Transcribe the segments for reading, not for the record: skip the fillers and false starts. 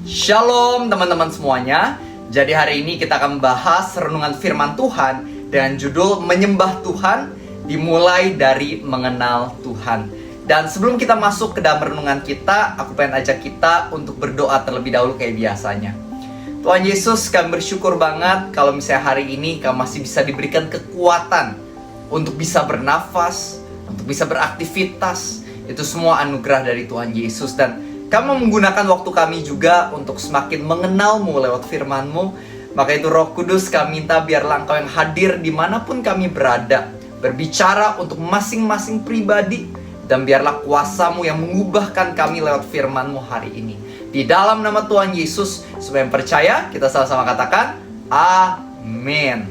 Shalom teman-teman semuanya. Jadi hari ini kita akan membahas renungan firman Tuhan dengan judul Menyembah Tuhan, dimulai dari mengenal Tuhan. Dan sebelum kita masuk ke dalam renungan kita, aku pengen ajak kita untuk berdoa terlebih dahulu kayak biasanya. Tuhan Yesus, kami bersyukur banget kalau misalnya hari ini kami masih bisa diberikan kekuatan untuk bisa bernafas, untuk bisa beraktivitas. Itu semua anugerah dari Tuhan Yesus. Dan kamu menggunakan waktu kami juga untuk semakin mengenal-Mu lewat firman-Mu. Maka itu Roh Kudus, kami minta biarlah Engkau yang hadir dimanapun kami berada, berbicara untuk masing-masing pribadi, dan biarlah kuasa-Mu yang mengubahkan kami lewat firman-Mu hari ini. Di dalam nama Tuhan Yesus, supaya yang percaya, kita sama-sama katakan, Amin.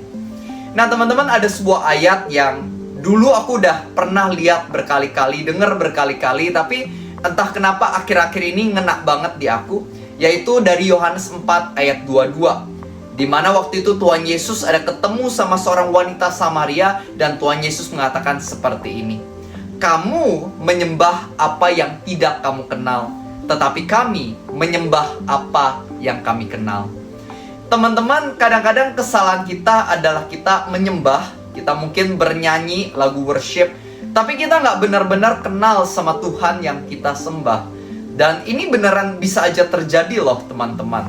Nah teman-teman, ada sebuah ayat yang dulu aku udah pernah lihat berkali-kali, dengar berkali-kali, tapi entah kenapa akhir-akhir ini ngena banget di aku, yaitu dari Yohanes 4 ayat 22. Di mana waktu itu Tuhan Yesus ada ketemu sama seorang wanita Samaria, dan Tuhan Yesus mengatakan seperti ini. Kamu menyembah apa yang tidak kamu kenal, tetapi kami menyembah apa yang kami kenal. Teman-teman, kadang-kadang kesalahan kita adalah kita menyembah, kita mungkin bernyanyi lagu worship, tapi kita nggak benar-benar kenal sama Tuhan yang kita sembah. Dan ini beneran bisa aja terjadi loh teman-teman.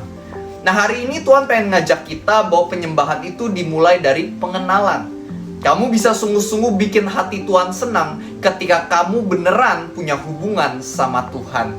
Nah hari ini Tuhan pengen ngajak kita bahwa penyembahan itu dimulai dari pengenalan. Kamu bisa sungguh-sungguh bikin hati Tuhan senang ketika kamu beneran punya hubungan sama Tuhan.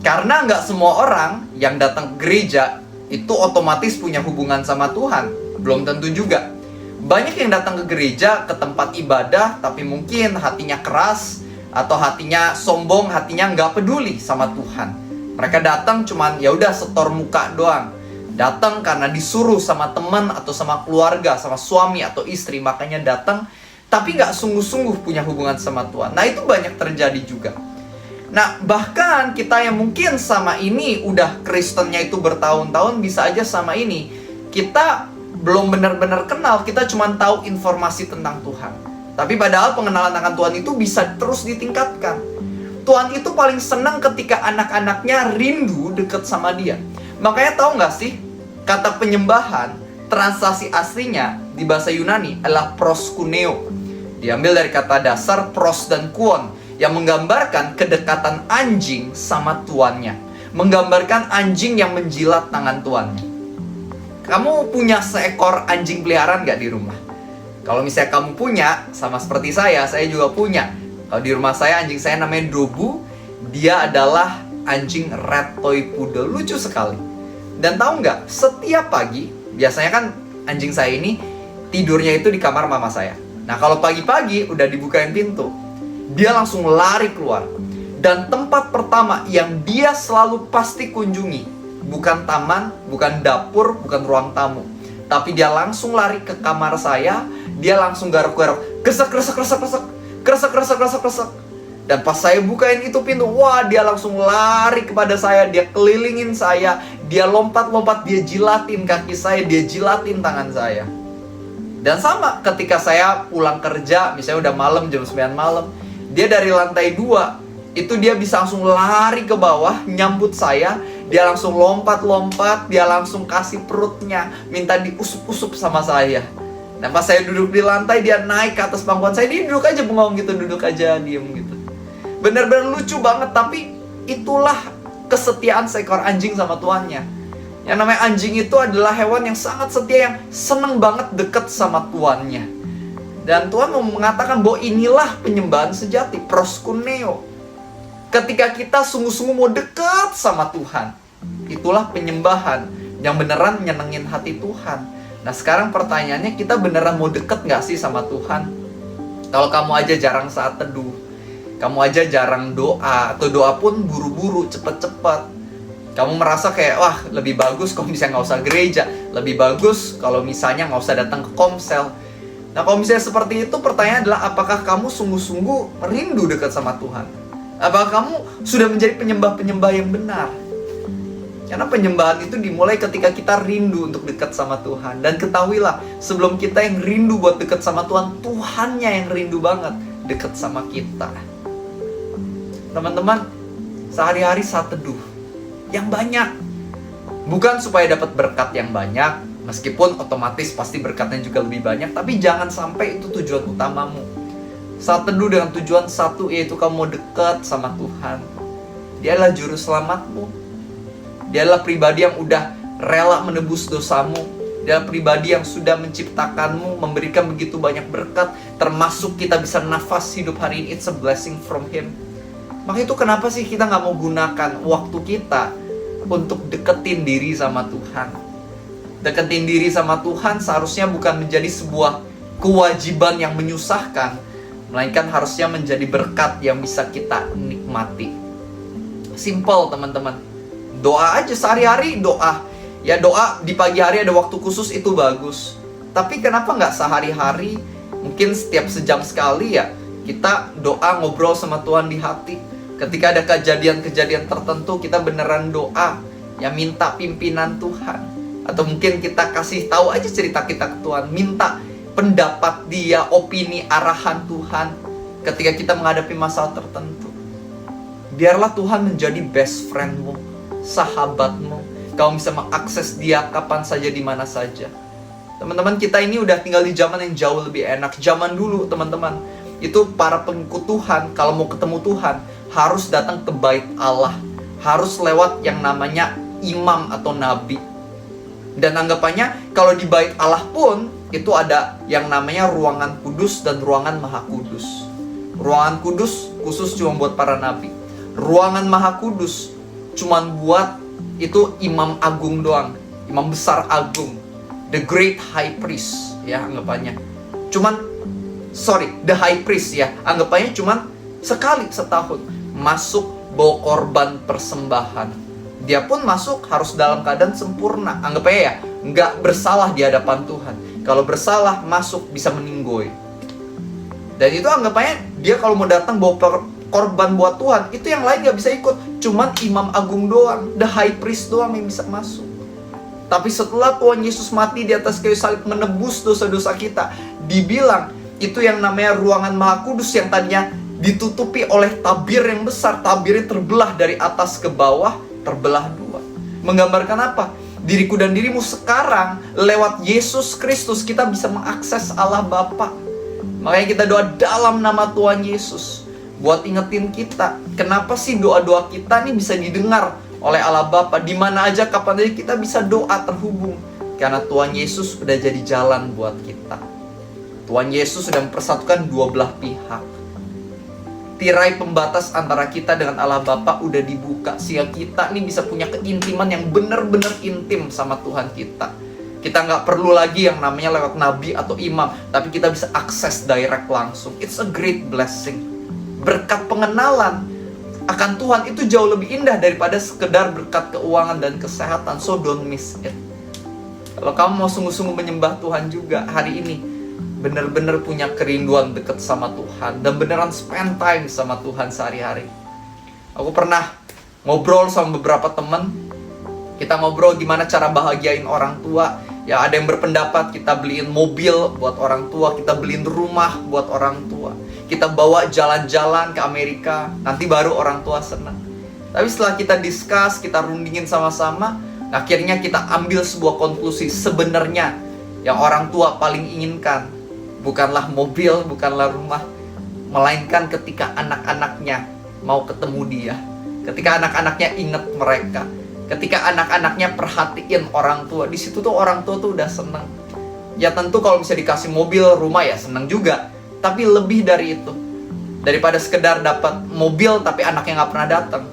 Karena nggak semua orang yang datang ke gereja itu otomatis punya hubungan sama Tuhan. Belum tentu juga. Banyak yang datang ke gereja, ke tempat ibadah, tapi mungkin hatinya keras, atau hatinya sombong, hatinya nggak peduli sama Tuhan. Mereka datang cuman ya udah setor muka doang. Datang karena disuruh sama teman atau sama keluarga, sama suami atau istri, makanya datang, tapi nggak sungguh-sungguh punya hubungan sama Tuhan. Nah itu banyak terjadi juga. Nah bahkan kita yang mungkin sama ini udah Kristennya itu bertahun-tahun, bisa aja sama ini kita belum benar-benar kenal, kita cuma tahu informasi tentang Tuhan. Tapi padahal pengenalan akan Tuhan itu bisa terus ditingkatkan. Tuhan itu paling senang ketika anak-anaknya rindu deket sama Dia. Makanya tahu nggak sih, kata penyembahan, translasi aslinya di bahasa Yunani adalah proskuneo. Diambil dari kata dasar pros dan kuon, yang menggambarkan kedekatan anjing sama tuannya. Menggambarkan anjing yang menjilat tangan tuannya. Kamu punya seekor anjing peliharaan nggak di rumah? Kalau misalnya kamu punya, sama seperti saya juga punya. Kalau di rumah saya, anjing saya namanya Dobu. Dia adalah anjing red toy poodle, lucu sekali. Dan tahu nggak, setiap pagi, biasanya kan anjing saya ini tidurnya itu di kamar mama saya. Nah kalau pagi-pagi udah dibukain pintu, dia langsung lari keluar. Dan tempat pertama yang dia selalu pasti kunjungi, bukan taman, bukan dapur, bukan ruang tamu, tapi dia langsung lari ke kamar saya. Dia langsung garuk-garuk, kresek. Dan pas saya bukain itu pintu, wah dia langsung lari kepada saya. Dia kelilingin saya, dia lompat-lompat, dia jilatin kaki saya, dia jilatin tangan saya. Dan sama ketika saya pulang kerja, misalnya udah malam, jam 9 malam, dia dari lantai 2, itu dia bisa langsung lari ke bawah, nyambut saya. Dia langsung lompat-lompat, dia langsung kasih perutnya, minta diusup-usup sama saya. Nah pas saya duduk di lantai, dia naik ke atas pangkuan saya, dia duduk aja bengong gitu, duduk aja, diem gitu. Bener-bener lucu banget, tapi itulah kesetiaan seekor anjing sama tuannya. Yang namanya anjing itu adalah hewan yang sangat setia, yang seneng banget deket sama tuannya. Dan Tuhan mau mengatakan bahwa inilah penyembahan sejati, proskuneo. Ketika kita sungguh-sungguh mau dekat sama Tuhan, itulah penyembahan yang beneran nyenengin hati Tuhan. Nah sekarang pertanyaannya, kita beneran mau deket gak sih sama Tuhan? Kalau kamu aja jarang saat teduh, kamu aja jarang doa, atau doa pun buru-buru, cepet-cepet, kamu merasa kayak, wah lebih bagus kalau misalnya gak usah gereja, lebih bagus kalau misalnya gak usah datang ke komsel. Nah kalau misalnya seperti itu, pertanyaan adalah apakah kamu sungguh-sungguh rindu dekat sama Tuhan? Apakah kamu sudah menjadi penyembah-penyembah yang benar? Karena penyembahan itu dimulai ketika kita rindu untuk dekat sama Tuhan. Dan ketahuilah, sebelum kita yang rindu buat dekat sama Tuhan, Tuhannya yang rindu banget dekat sama kita. Teman-teman, sehari-hari saat teduh yang banyak, Bukan supaya dapat berkat yang banyak, meskipun otomatis pasti berkatnya juga lebih banyak, tapi jangan sampai itu tujuan utamamu. Saat teduh dengan tujuan satu, yaitu kamu mau dekat sama Tuhan. Dia adalah juru selamatmu. Dia adalah pribadi yang udah rela menebus dosamu. Dia adalah pribadi yang sudah menciptakanmu, memberikan begitu banyak berkat, termasuk kita bisa nafas hidup hari ini. It's a blessing from Him. Maka itu kenapa sih kita nggak mau gunakan waktu kita untuk deketin diri sama Tuhan? Deketin diri sama Tuhan seharusnya bukan menjadi sebuah kewajiban yang menyusahkan, melainkan harusnya menjadi berkat yang bisa kita nikmati. Simple teman-teman. Doa aja sehari-hari, doa. Ya doa di pagi hari ada waktu khusus, itu bagus. Tapi kenapa nggak sehari-hari, mungkin setiap sejam sekali ya, kita doa ngobrol sama Tuhan di hati. Ketika ada kejadian-kejadian tertentu, kita beneran doa, ya minta pimpinan Tuhan. Atau mungkin kita kasih tahu aja cerita kita ke Tuhan, minta pendapat Dia, opini, arahan Tuhan ketika kita menghadapi masalah tertentu. Biarlah Tuhan menjadi best friendmu, sahabatmu. Kamu bisa mengakses Dia kapan saja, di mana saja. Teman-teman, kita ini udah tinggal di zaman yang jauh lebih enak. Zaman dulu teman-teman, itu para pengikut Tuhan kalau mau ketemu Tuhan harus datang ke bait Allah, harus lewat yang namanya imam atau nabi. Dan anggapannya kalau di bait Allah pun itu ada yang namanya ruangan kudus dan ruangan maha kudus. Ruangan kudus khusus cuma buat para nabi. Ruangan maha kudus cuma buat itu imam agung doang, imam besar agung, the great high priest ya anggapannya. The high priest ya, anggapannya cuman sekali setahun masuk bawa korban persembahan. Dia pun masuk harus dalam keadaan sempurna, anggapnya ya nggak bersalah di hadapan Tuhan. Kalau bersalah masuk bisa meninggoy. Dan itu anggapannya dia kalau mau datang bawa korban buat Tuhan, itu yang lain nggak bisa ikut. Cuman imam agung doang, the high priest doang yang bisa masuk. Tapi setelah Tuhan Yesus mati di atas kayu salib menebus dosa-dosa kita, dibilang itu yang namanya ruangan maha kudus yang tadinya ditutupi oleh tabir yang besar. Tabirnya terbelah dari atas ke bawah, terbelah dua. Menggambarkan apa? Diriku dan dirimu sekarang lewat Yesus Kristus kita bisa mengakses Allah Bapa. Makanya kita doa dalam nama Tuhan Yesus, buat ingetin kita, kenapa sih doa-doa kita nih bisa didengar oleh Allah Bapa. Di mana aja, kapan aja kita bisa doa terhubung. Karena Tuhan Yesus udah jadi jalan buat kita. Tuhan Yesus sudah mempersatukan dua belah pihak. Tirai pembatas antara kita dengan Allah Bapa udah dibuka, sehingga kita nih bisa punya keintiman yang benar-benar intim sama Tuhan kita. Kita nggak perlu lagi yang namanya lewat nabi atau imam, tapi kita bisa akses direct langsung. It's a great blessing. Berkat pengenalan akan Tuhan itu jauh lebih indah daripada sekedar berkat keuangan dan kesehatan. So don't miss it. Kalau kamu mau sungguh-sungguh menyembah Tuhan juga hari ini, benar-benar punya kerinduan dekat sama Tuhan dan beneran spend time sama Tuhan sehari-hari. Aku pernah ngobrol sama beberapa teman. Kita ngobrol gimana cara bahagiain orang tua. Ya ada yang berpendapat kita beliin mobil buat orang tua, kita beliin rumah buat orang tua, kita bawa jalan-jalan ke Amerika, nanti baru orang tua senang. Tapi setelah kita discuss, kita rundingin sama-sama, akhirnya kita ambil sebuah konklusi. Sebenarnya yang orang tua paling inginkan bukanlah mobil, bukanlah rumah, melainkan ketika anak-anaknya mau ketemu Dia, ketika anak-anaknya ingat mereka, ketika anak-anaknya perhatiin orang tua. Di situ tuh orang tua tuh udah senang. Ya tentu kalau bisa dikasih mobil, rumah ya senang juga. Tapi lebih dari itu, daripada sekedar dapat mobil tapi anaknya nggak pernah datang.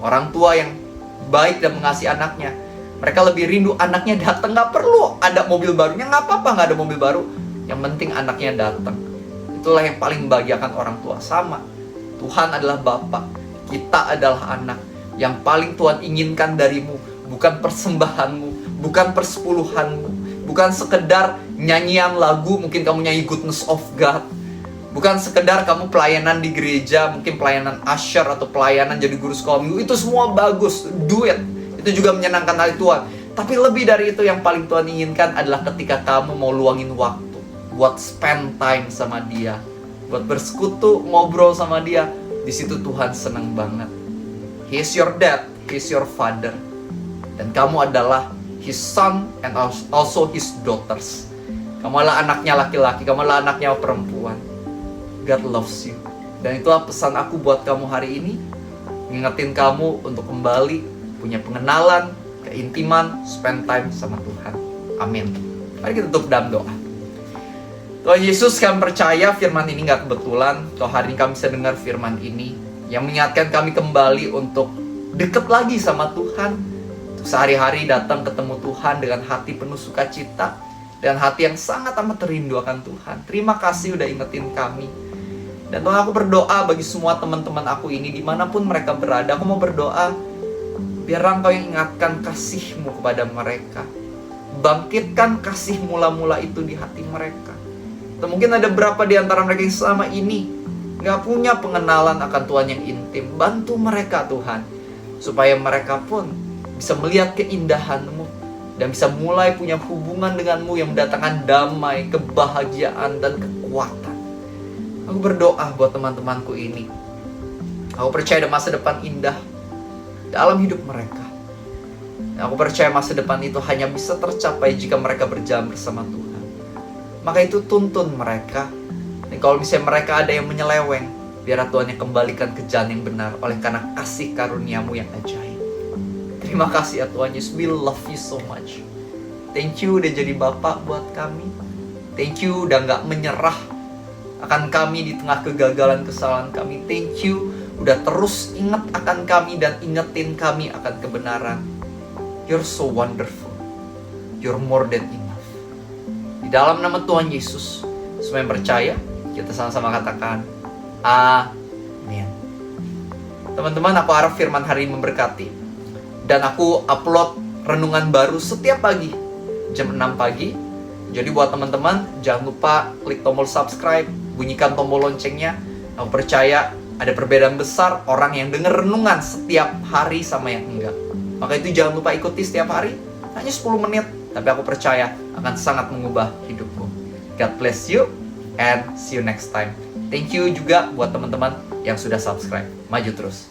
Orang tua yang baik dan mengasihi anaknya, mereka lebih rindu anaknya datang. Nggak perlu ada mobil barunya, nggak apa-apa nggak ada mobil baru. Yang penting anaknya datang. Itulah yang paling membahagiakan orang tua. Sama, Tuhan adalah Bapa, kita adalah anak. Yang paling Tuhan inginkan darimu bukan persembahanmu, bukan persepuluhanmu, bukan sekedar nyanyian lagu, mungkin kamu nyanyi Goodness of God, bukan sekedar kamu pelayanan di gereja, mungkin pelayanan usher atau pelayanan jadi guru sekolah minggu. Itu semua bagus, do it. Itu juga menyenangkan hati Tuhan. Tapi lebih dari itu, yang paling Tuhan inginkan adalah ketika kamu mau luangin waktu buat spend time sama Dia, buat bersekutu, ngobrol sama Dia. Di situ Tuhan senang banget. He is your dad, He is your father. Dan kamu adalah His son and also His daughters. Kamu adalah anaknya laki-laki, kamu adalah anaknya perempuan. God loves you. Dan itulah pesan aku buat kamu hari ini. Ngingetin kamu untuk kembali punya pengenalan, keintiman, spend time sama Tuhan. Amin. Mari kita tutup dalam doa. Tuhan Yesus, kami percaya firman ini gak kebetulan. Tuhan, hari ini kami bisa dengar firman ini yang mengingatkan kami kembali untuk dekat lagi sama Tuhan. Untuk sehari-hari datang ketemu Tuhan dengan hati penuh sukacita dan hati yang sangat amat rindu akan Tuhan. Terima kasih udah ingetin kami. Dan Tuhan, aku berdoa bagi semua teman-teman aku ini dimanapun mereka berada. Aku mau berdoa biar Engkau yang ingatkan kasih-Mu kepada mereka. Bangkitkan kasih mula-mula itu di hati mereka. Atau mungkin ada berapa di antara mereka yang selama ini gak punya pengenalan akan Tuhan yang intim. Bantu mereka Tuhan, supaya mereka pun bisa melihat keindahan-Mu dan bisa mulai punya hubungan dengan-Mu yang mendatangkan damai, kebahagiaan, dan kekuatan. Aku berdoa buat teman-temanku ini. Aku percaya ada masa depan indah dalam hidup mereka. Dan aku percaya masa depan itu hanya bisa tercapai jika mereka berjalan bersama Tuhan. Maka itu tuntun mereka. Dan kalau misalnya mereka ada yang menyeleweng, biar Tuhan yang kembalikan ke jalan yang benar oleh karena kasih karunia-Mu yang ajaib. Terima kasih ya Tuhan Yesus. We love you so much. Thank you udah jadi Bapak buat kami. Thank you udah gak menyerah akan kami di tengah kegagalan kesalahan kami. Thank you udah terus ingat akan kami dan ingetin kami akan kebenaran. You're so wonderful. You're more than enough. Di dalam nama Tuhan Yesus, semua yang percaya, kita sama-sama katakan amin. Teman-teman, aku harap firman hari ini memberkati. Dan aku upload renungan baru setiap pagi jam 6 pagi. Jadi buat teman-teman, jangan lupa klik tombol subscribe, bunyikan tombol loncengnya. Aku percaya ada perbedaan besar orang yang dengar renungan setiap hari sama yang enggak. Maka itu jangan lupa ikuti setiap hari, hanya 10 menit. Tapi aku percaya akan sangat mengubah hidupku. God bless you and see you next time. Thank you juga buat teman-teman yang sudah subscribe. Maju terus.